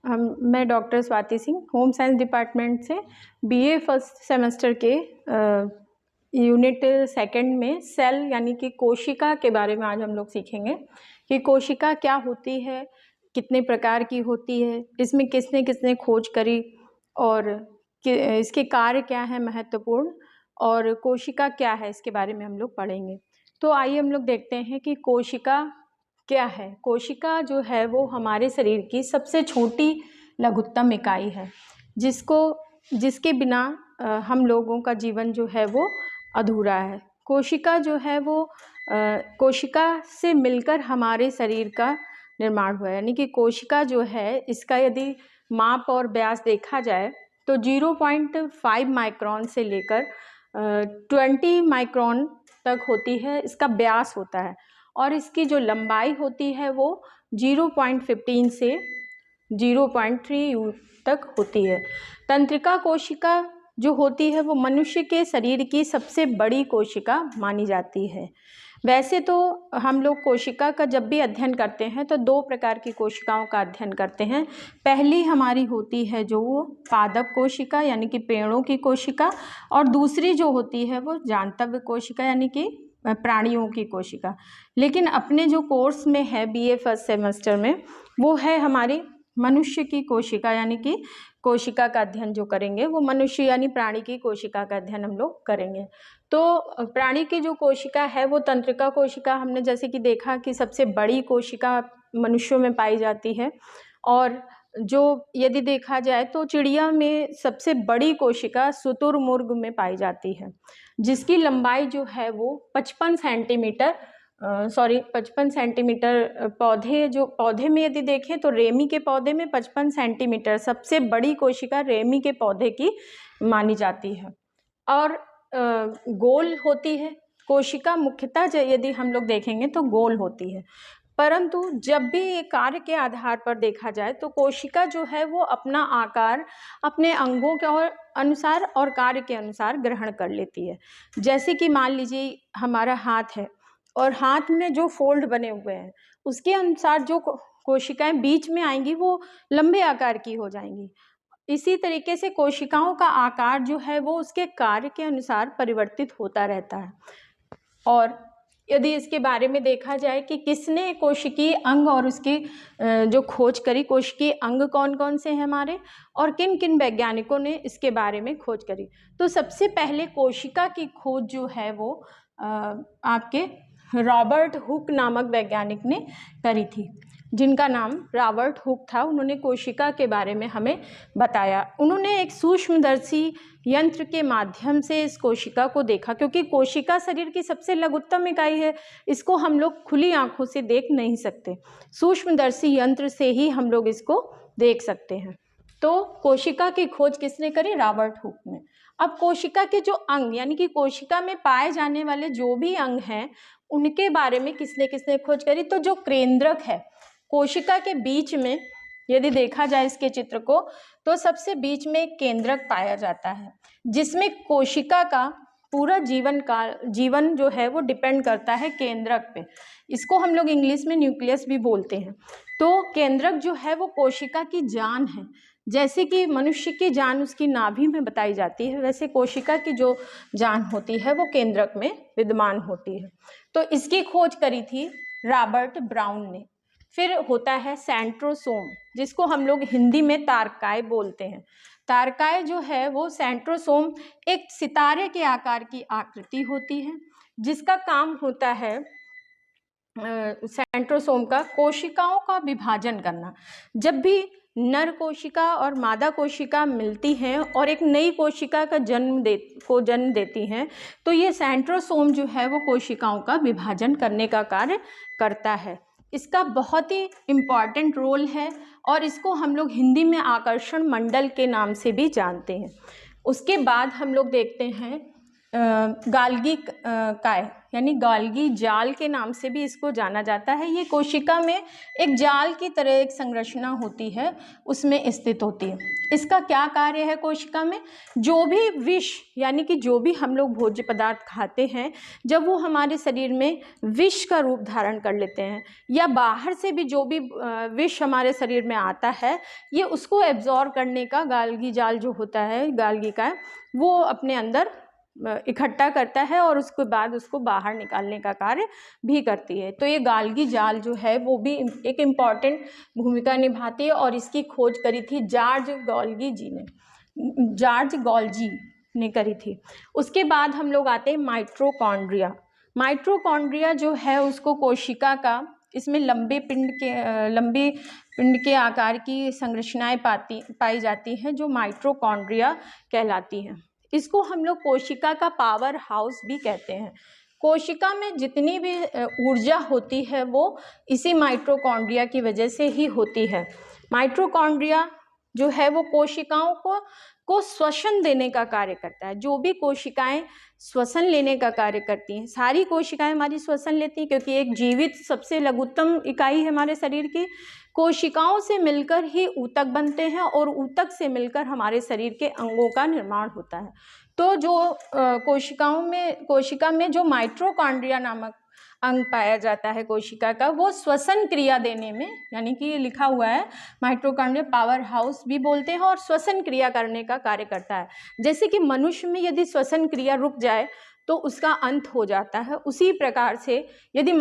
मैं doctor Swati Singh, home science department से BA first semester के यूनिट सेकंड में सेल यानी कि कोशिका के बारे में आज हम लोग सीखेंगे कि कोशिका क्या होती है, कितने प्रकार की होती है, इसमें किसने किसने खोज करी और इसके कार्य क्या है महत्वपूर्ण, और कोशिका क्या है इसके बारे में हम लोग पढ़ेंगे। तो आइए हम लोग देखते हैं कि कोशिका क्या है। कोशिका जो है वो हमारे शरीर की सबसे छोटी लघुत्तम इकाई है, जिसके बिना हम लोगों का जीवन जो है वो अधूरा है। कोशिका जो है वो कोशिका से मिलकर हमारे शरीर का निर्माण हुआ है, यानी कि कोशिका जो है इसका यदि माप और व्यास देखा जाए तो 0.5 माइक्रोन से लेकर 20 माइक्रोन तक होती है, इसका व्यास होता है, और इसकी जो लंबाई होती है वो 0.15 से 0.3 तक होती है। तंत्रिका कोशिका जो होती है वो मनुष्य के शरीर की सबसे बड़ी कोशिका मानी जाती है। वैसे तो हम लोग कोशिका का जब भी अध्ययन करते हैं तो दो प्रकार की कोशिकाओं का अध्ययन करते हैं। पहली हमारी होती है जो वो पादप कोशिका यानी कि पेड़ों की कोशिका, और दूसरी जो होती है वो जांतव्य कोशिका यानी कि प्राणियों की कोशिका। लेकिन अपने जो कोर्स में है बीए फर्स्ट सेमेस्टर में वो है हमारी मनुष्य की कोशिका, यानी कि कोशिका का अध्ययन जो करेंगे वो मनुष्य यानी प्राणी की कोशिका का अध्ययन हम लोग करेंगे। तो प्राणी की जो कोशिका है वो तंत्रिका कोशिका, हमने जैसे कि देखा कि सबसे बड़ी कोशिका मनुष्यों में पाई जाती है, और जो यदि देखा जाए तो चिड़िया में सबसे बड़ी कोशिका शुतुरमुर्ग में पाई जाती है, जिसकी लंबाई जो है वो 55 सेंटीमीटर पौधे में यदि देखें तो रेमी के पौधे में 55 सेंटीमीटर सबसे बड़ी कोशिका रेमी के पौधे की मानी जाती है। और गोल होती है कोशिका, मुख्यतः यदि हम लोग देखेंगे तो गोल होती है, परंतु जब भी कार्य के आधार पर देखा जाए तो कोशिका जो है वो अपना आकार अपने अंगों के अनुसार और कार्य के अनुसार ग्रहण कर लेती है। जैसे कि मान लीजिए हमारा हाथ है और हाथ में जो फोल्ड बने हुए हैं उसके अनुसार जो कोशिकाएं बीच में आएंगी वो लंबे आकार की हो जाएंगी। इसी तरीके से कोशिकाओं का आकार जो है वो उसके कार्य के अनुसार परिवर्तित होता रहता है। और यदि इसके बारे में देखा जाए कि किसने कोशिकीय अंग और उसकी जो खोज करी, कोशिकीय अंग कौन कौन से हैं हमारे, और किन किन वैज्ञानिकों ने इसके बारे में खोज करी, तो सबसे पहले कोशिका की खोज जो है वो आपके रॉबर्ट हुक नामक वैज्ञानिक ने करी थी, जिनका नाम रॉबर्ट हुक था। उन्होंने कोशिका के बारे में हमें बताया। उन्होंने एक सूक्ष्मदर्शी यंत्र के माध्यम से इस कोशिका को देखा, क्योंकि कोशिका शरीर की सबसे लघुत्तम इकाई है, इसको हम लोग खुली आंखों से देख नहीं सकते, सूक्ष्मदर्शी यंत्र से ही हम लोग इसको देख सकते हैं। तो कोशिका की खोज किसने करी? रॉबर्ट हुक ने। अब कोशिका के जो अंग यानी कि कोशिका में पाए जाने वाले जो भी अंग हैं उनके बारे में किसने किसने खोज करी? तो जो केंद्रक है कोशिका के बीच में, यदि देखा जाए इसके चित्र को तो सबसे बीच में एक केंद्रक पाया जाता है, जिसमें कोशिका का पूरा जीवन जो है वो डिपेंड करता है केंद्रक पे। इसको हम लोग इंग्लिश में न्यूक्लियस भी बोलते हैं। तो केंद्रक जो है वो कोशिका की जान है। जैसे कि मनुष्य की जान उसकी नाभि में बताई जाती है, वैसे कोशिका की जो जान होती है वो केंद्रक में विद्यमान होती है। तो इसकी खोज करी थी रॉबर्ट ब्राउन ने। फिर होता है सेंट्रोसोम, जिसको हम लोग हिंदी में तारकाय बोलते हैं। तारकाय जो है वो सेंट्रोसोम एक सितारे के आकार की आकृति होती है, जिसका काम होता है सेंट्रोसोम का कोशिकाओं का विभाजन करना। जब भी नर कोशिका और मादा कोशिका मिलती हैं और एक नई कोशिका का जन्म देती हैं, तो ये सेंट्रोसोम जो है वो कोशिकाओं का विभाजन करने का कार्य करता है। इसका बहुत ही इम्पॉर्टेंट रोल है और इसको हम लोग हिंदी में आकर्षण मंडल के नाम से भी जानते हैं। उसके बाद हम लोग देखते हैं गाल्गी काय यानी गाल्गी जाल के नाम से भी इसको जाना जाता है। ये कोशिका में एक जाल की तरह एक संरचना होती है, उसमें स्थित होती है। इसका क्या कार्य है कोशिका में? जो भी विष यानी कि जो भी हम लोग भोज्य पदार्थ खाते हैं, जब वो हमारे शरीर में विष का रूप धारण कर लेते हैं या बाहर से भी जो भी विष हमारे शरीर में आता है, ये उसको एब्जॉर्ब करने का गाल्गी जाल जो होता है, गाल्गी का, वो अपने अंदर इकट्ठा करता है और उसके बाद उसको बाहर निकालने का कार्य भी करती है। तो ये गाल्गी जाल जो है वो भी एक इम्पॉर्टेंट भूमिका निभाती है और इसकी खोज करी थी जॉर्ज गॉल्जी ने करी थी। उसके बाद हम लोग आते हैं माइटोकॉन्ड्रिया। माइटोकॉन्ड्रिया जो है उसको कोशिका का, इसमें लंबे पिंड के आकार की संरचनाएं पाई जाती हैं जो माइटोकॉन्ड्रिया कहलाती हैं। इसको हम लोग कोशिका का पावर हाउस भी कहते हैं। कोशिका में जितनी भी ऊर्जा होती है वो इसी माइटोकॉन्ड्रिया की वजह से ही होती है। माइटोकॉन्ड्रिया जो है वो कोशिकाओं को श्वसन देने का कार्य करता है। जो भी कोशिकाएं श्वसन लेने का कार्य करती हैं, सारी कोशिकाएं हमारी श्वसन लेती हैं, क्योंकि एक जीवित सबसे लघुत्तम इकाई है हमारे शरीर की। कोशिकाओं से मिलकर ही ऊतक बनते हैं और ऊतक से मिलकर हमारे शरीर के अंगों का निर्माण होता है। तो जो कोशिका में जो माइटोकॉन्ड्रिया नामक अंग पाया जाता है कोशिका का, वो श्वसन क्रिया देने में, यानी कि लिखा हुआ है माइटोकॉन्ड्रिया पावर हाउस भी बोलते हैं, और श्वसन क्रिया करने का कार्य करता है। जैसे कि मनुष्य में यदि श्वसन क्रिया रुक जाए तो उसका अंत हो जाता है, उसी प्रकार से यदि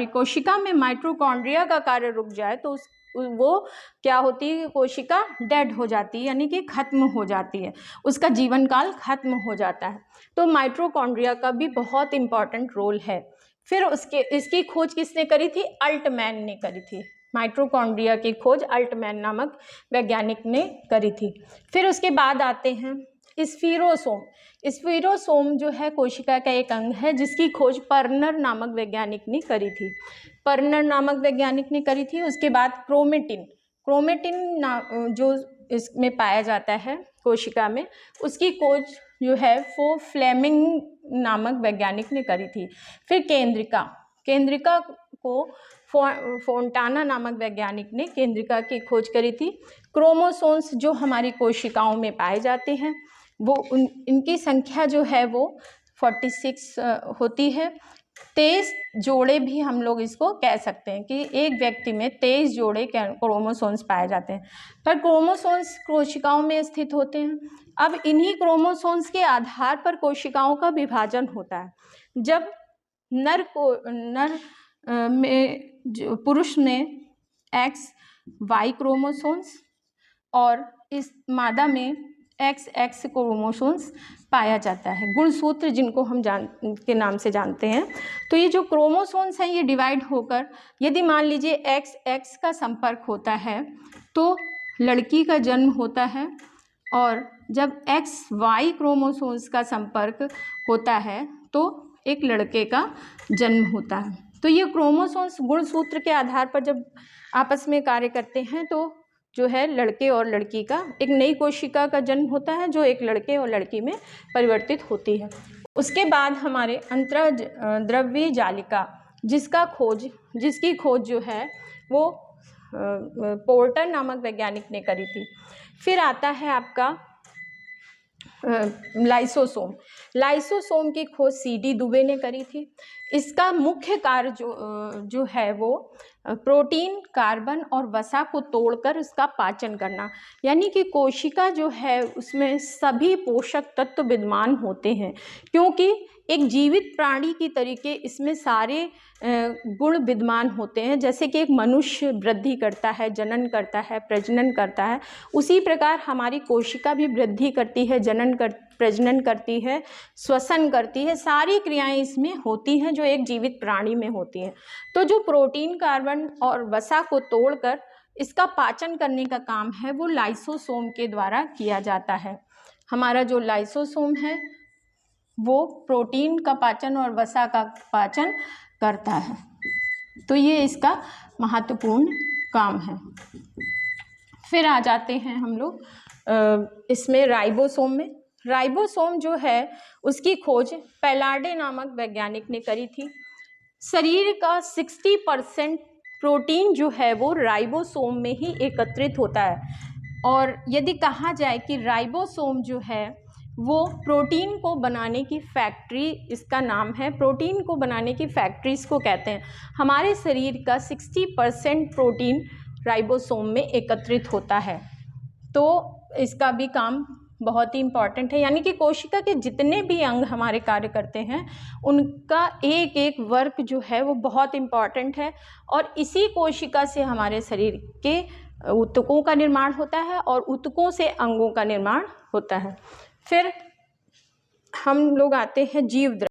कोशिका में माइटोकॉन्ड्रिया का कार्य रुक जाए तो वो क्या होती है, कोशिका डेड हो जाती है, यानी कि खत्म हो जाती है, उसका जीवन काल खत्म हो जाता है। तो माइटोकॉन्ड्रिया का भी बहुत इम्पॉर्टेंट रोल है। फिर इसकी खोज किसने करी थी? अल्टमैन ने करी थी। माइटोकॉन्ड्रिया की खोज अल्टमैन नामक वैज्ञानिक ने करी थी। फिर उसके बाद आते हैं स्फीरोसोम। स्फीरोसोम जो है कोशिका का एक अंग है जिसकी खोज पर्नर नामक वैज्ञानिक ने करी थी। उसके बाद क्रोमेटिन जो इसमें पाया जाता है कोशिका में, उसकी खोज जो है वो फ्लेमिंग नामक वैज्ञानिक ने करी थी। फिर केंद्रिका को फोंटाना नामक वैज्ञानिक ने केंद्रिका की खोज करी थी। क्रोमोसोम्स जो हमारी कोशिकाओं में पाए जाते हैं वो इनकी संख्या जो है वो 46 होती है। 23 जोड़े भी हम लोग इसको कह सकते हैं कि एक व्यक्ति में 23 जोड़े क्रोमोसोम्स पाए जाते हैं। पर क्रोमोसोम्स कोशिकाओं में स्थित होते हैं। अब इन्हीं क्रोमोसोम्स के आधार पर कोशिकाओं का विभाजन होता है। जब पुरुष में XY क्रोमोसोम्स और इस मादा में XX क्रोमोसोम्स पाया जाता है। गुणसूत्र जिनको हम के नाम से जानते हैं। तो ये जो क्रोमोसोम्स हैं ये डिवाइड होकर, यदि मान लीजिए XX का संपर्क होता है तो लड़की का जन्म होता है, और जब XY क्रोमोसोम्स का संपर्क होता है तो एक लड़के का जन्म होता है। तो ये क्रोमोसोम्स गुणसूत्र के आधार पर जब आपस में कार्य करते हैं तो जो है लड़के और लड़की का एक नई कोशिका का जन्म होता है जो एक लड़के और लड़की में परिवर्तित होती है। उसके बाद हमारे अंतर्द्रव्य जालिका जिसकी खोज जो है वो पोर्टर नामक वैज्ञानिक ने करी थी। फिर आता है आपका लाइसोसोम की खोज CD दुबे ने करी थी। इसका मुख्य कार्य जो है वो प्रोटीन, कार्बन और वसा को तोड़कर इसका पाचन करना, यानी कि कोशिका जो है उसमें सभी पोषक तत्व विद्यमान होते हैं, क्योंकि एक जीवित प्राणी की तरीके इसमें सारे गुण विद्यमान होते हैं। जैसे कि एक मनुष्य वृद्धि करता है, जनन करता है, प्रजनन करता है, उसी प्रकार हमारी कोशिका भी वृद्धि करती है, प्रजनन करती है, श्वसन करती है, सारी क्रियाएं इसमें होती हैं जो एक जीवित प्राणी में होती हैं। तो जो प्रोटीन, कार्बन और वसा को तोड़कर इसका पाचन करने का काम है वो लाइसोसोम के द्वारा किया जाता है। हमारा जो लाइसोसोम है वो प्रोटीन का पाचन और वसा का पाचन करता है। तो ये इसका महत्वपूर्ण काम है। फिर आ जाते हैं हम लोग इसमें राइबोसोम में। राइबोसोम जो है उसकी खोज पैलार्डे नामक वैज्ञानिक ने करी थी। शरीर का 60% प्रोटीन जो है वो राइबोसोम में ही एकत्रित होता है। और यदि कहा जाए कि राइबोसोम जो है वो प्रोटीन को बनाने की फैक्ट्री, इसका नाम है, प्रोटीन को बनाने की फैक्ट्री इसको कहते हैं। हमारे शरीर का 60% प्रोटीन राइबोसोम में एकत्रित होता है, तो इसका भी काम बहुत ही इम्पॉर्टेंट है। यानी कि कोशिका के जितने भी अंग हमारे कार्य करते हैं उनका एक एक वर्क जो है वो बहुत इम्पॉर्टेंट है, और इसी कोशिका से हमारे शरीर के ऊतकों का निर्माण होता है और ऊतकों से अंगों का निर्माण होता है। फिर हम लोग आते हैं जीव द्रव्य।